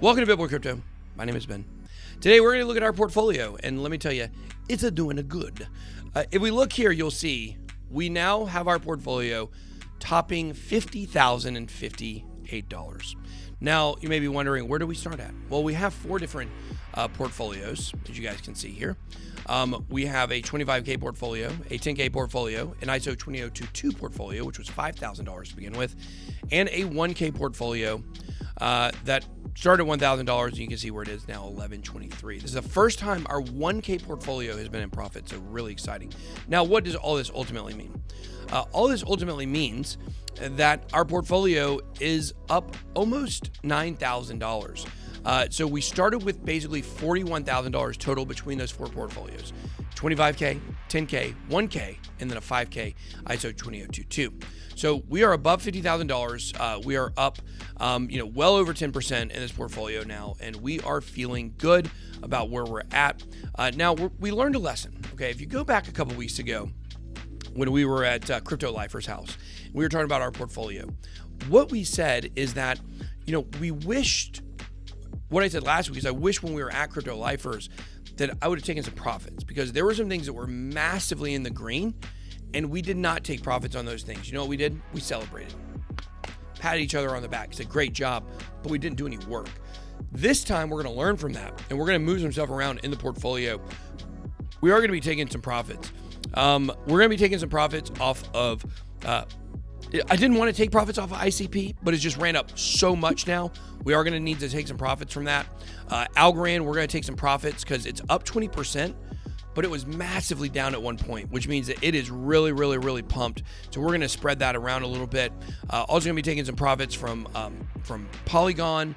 Welcome to BitSquad Crypto. My name is Ben. Today we're going to look at our portfolio, and let me tell you, it's a doing a good. If we look here, you'll see we now have our portfolio topping $50,058. Now, you may be wondering, where do we start at? Well, we have four different portfolios, as you guys can see here. We have a 25K portfolio, a 10K portfolio, an ISO 20022 portfolio, which was $5,000 to begin with, and a 1K portfolio that started at $1,000, and you can see where it is now, $1,123. This is the first time our 1K portfolio has been in profit, so really exciting. Now, what does all this ultimately mean? All this ultimately means that our portfolio is up almost $9,000. So we started with basically $41,000 total between those four portfolios: 25K, 10K, 1K, and then a 5K ISO 20022. So we are above $50,000. We are up, well over 10% in this portfolio now, and we are feeling good about where we're at. Now we learned a lesson. Okay, if you go back a couple weeks ago, when we were at Crypto Lifer's house, we were talking about our portfolio. What we said is that, we wished. What I said last week is I wish when we were at Crypto Lifers that I would have taken some profits, because there were some things that were massively in the green, and we did not take profits on those things. You know what we did? We celebrated, patted each other on the back, said great job, but we didn't do any work. This time we're going to learn from that, and we're going to move some stuff around in the portfolio. We are going to be taking some profits. We're going to be taking some profits off of, I didn't want to take profits off of ICP, but it just ran up so much now. We are going to need to take some profits from that. Algorand, we're going to take some profits because it's up 20%, but it was massively down at one point, which means that it is really, really, really pumped. So we're going to spread that around a little bit. Also going to be taking some profits from Polygon,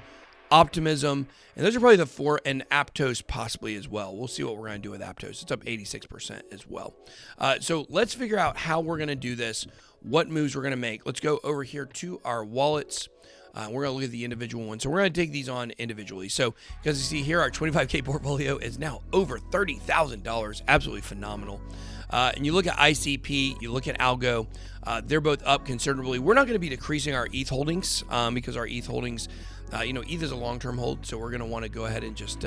Optimism, and those are probably the four, and Aptos possibly as well. We'll see what we're going to do with Aptos. It's up 86% as well. So let's figure out how we're going to do this, what moves we're going to make. Let's go over here to our wallets. We're going to look at the individual ones. So we're going to take these on individually. So because you see here, our 25K portfolio is now over $30,000. Absolutely phenomenal. And you look at ICP, you look at Algo, they're both up considerably. We're not going to be decreasing our ETH holdings because our ETH holdings, ETH is a long-term hold, so we're going to want to go ahead and just,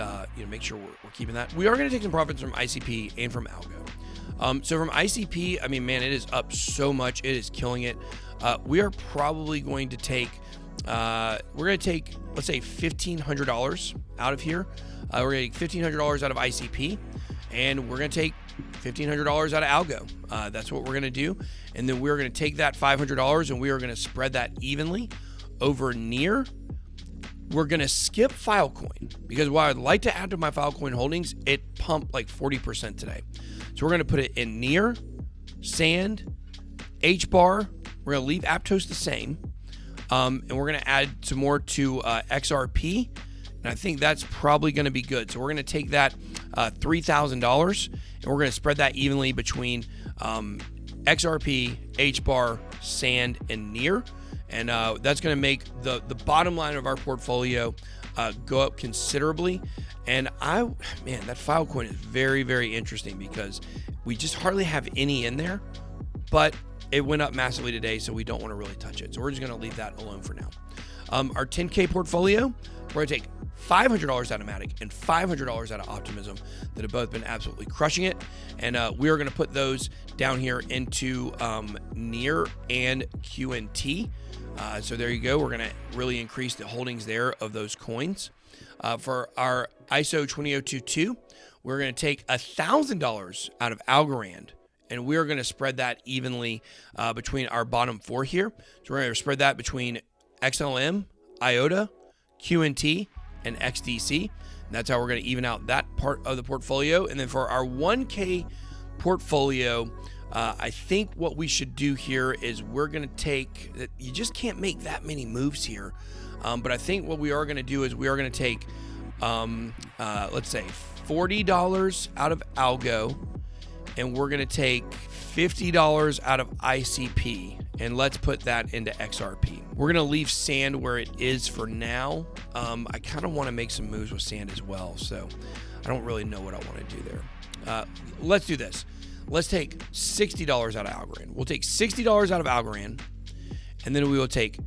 make sure we're keeping that. We are going to take some profits from ICP and from Algo. So from ICP, it is up so much. It is killing it. We are probably going to take, let's say $1,500 out of here. We're going to take $1,500 out of ICP, and we're going to take $1,500 out of Algo. That's what we're going to do. And then we're going to take that $500 and we are going to spread that evenly over Near. We're going to skip Filecoin because while I'd like to add to my Filecoin holdings, it pumped like 40% today. So we're going to put it in Near, Sand, HBAR. We're going to leave Aptos the same. And we're going to add some more to XRP. And I think that's probably going to be good. So we're going to take that $3,000 and we're going to spread that evenly between XRP, HBAR, Sand, and Near. And that's going to make the bottom line of our portfolio go up considerably. And that Filecoin is very, very interesting because we just hardly have any in there, but it went up massively today, so we don't want to really touch it. So we're just going to leave that alone for now. Our 10K portfolio, we're going to take $500 out of Matic and $500 out of Optimism that have both been absolutely crushing it. And we are going to put those down here into Near and QNT. So there you go. We're going to really increase the holdings there of those coins. For our ISO 20022, we're going to take $1,000 out of Algorand, and we're going to spread that evenly between our bottom four here. So we're going to spread that between XLM, IOTA, QNT, and XDC. And that's how we're going to even out that part of the portfolio. And then for our 1K portfolio, I think what we should do here is we're going to take, you just can't make that many moves here. But I think what we are going to do is we are going to take, let's say $40 out of Algo, and we're going to take $50 out of ICP, and let's put that into XRP. We're going to leave Sand where it is for now. I kind of want to make some moves with Sand as well, so I don't really know what I want to do there. Let's do this. Let's take $60 out of Algorand. We'll take $60 out of Algorand, and then we will take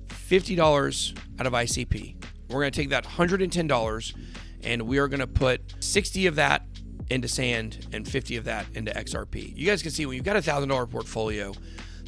$50 out of ICP. We're going to take that $110 and we are going to put 60 of that into sand and 50 of that into XRP. You guys can see when you've got a $1,000 portfolio,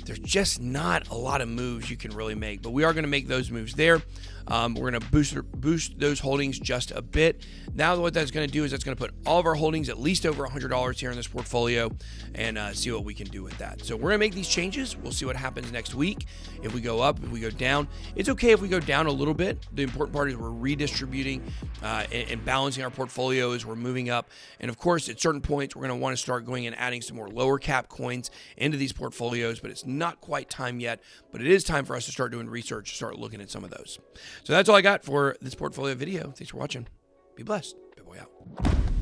there's just not a lot of moves you can really make, but we are going to make those moves there. We're going to boost those holdings just a bit. Now what that's going to do is that's going to put all of our holdings at least over $100 here in this portfolio and see what we can do with that. So we're going to make these changes. We'll see what happens next week. If we go up, if we go down, it's okay if we go down a little bit. The important part is we're redistributing and balancing our portfolio as we're moving up. And of course, at certain points, we're going to want to start going and adding some more lower cap coins into these portfolios, but it's not quite time yet, but it is time for us to start doing research, start looking at some of those. So that's all I got for this portfolio video. Thanks for watching. Be blessed. BitBoy out.